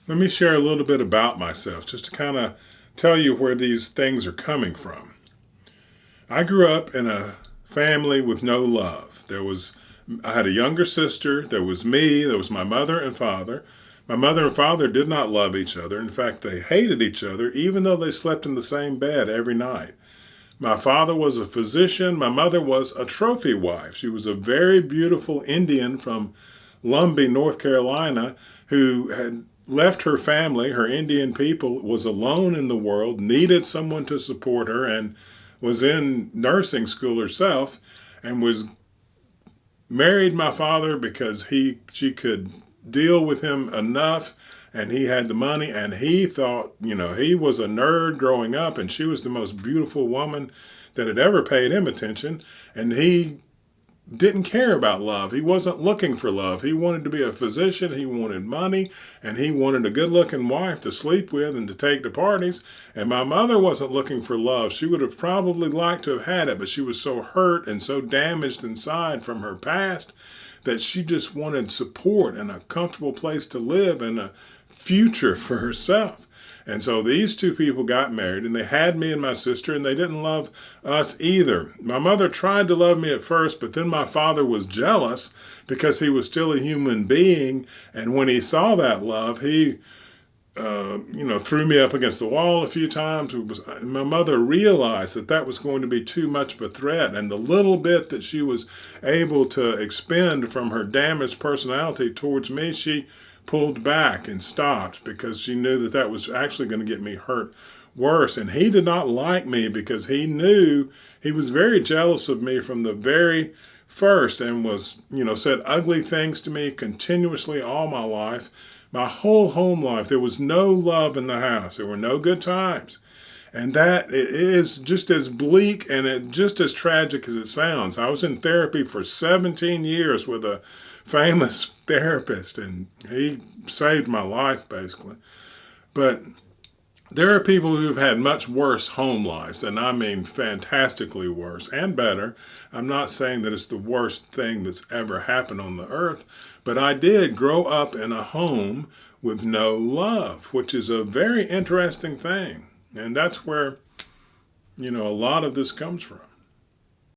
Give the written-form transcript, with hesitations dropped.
Let me share a little bit about myself just to kind of tell you where these things are coming from. I grew up in a family with no love. I had a younger sister, there was me, there was my mother and father. My mother and father did not love each other. In fact, they hated each other, even though they slept in the same bed every night. My father was a physician. My mother was a trophy wife. She was a very beautiful Indian from Lumbee, North Carolina, who had left her family, her Indian people, was alone in the world, needed someone to support her, and was in nursing school herself, and was married my father because she could deal with him enough, and he had the money, and he thought, he was a nerd growing up, and she was the most beautiful woman that had ever paid him attention, and he didn't care about love. He wasn't looking for love. He wanted to be a physician. He wanted money, and he wanted a good-looking wife to sleep with and to take to parties. And my mother wasn't looking for love. She would have probably liked to have had it, but she was so hurt and so damaged inside from her past that she just wanted support and a comfortable place to live and a future for herself. And so these two people got married, and they had me and my sister, and they didn't love us either. My mother tried to love me at first, but then my father was jealous because he was still a human being. And when he saw that love, he threw me up against the wall a few times. My mother realized that that was going to be too much of a threat, and the little bit that she was able to expend from her damaged personality towards me, she pulled back and stopped because she knew that that was actually going to get me hurt worse. And he did not like me because he knew he was very jealous of me from the very first, and was, said ugly things to me continuously all my life. My whole home life, there was no love in the house. There were no good times. And that is just as bleak and just as tragic as it sounds. I was in therapy for 17 years with a famous therapist, and he saved my life, basically. But there are people who've had much worse home lives, and I mean fantastically worse and better. I'm not saying that it's the worst thing that's ever happened on the earth, but I did grow up in a home with no love, which is a very interesting thing. And that's where, a lot of this comes from.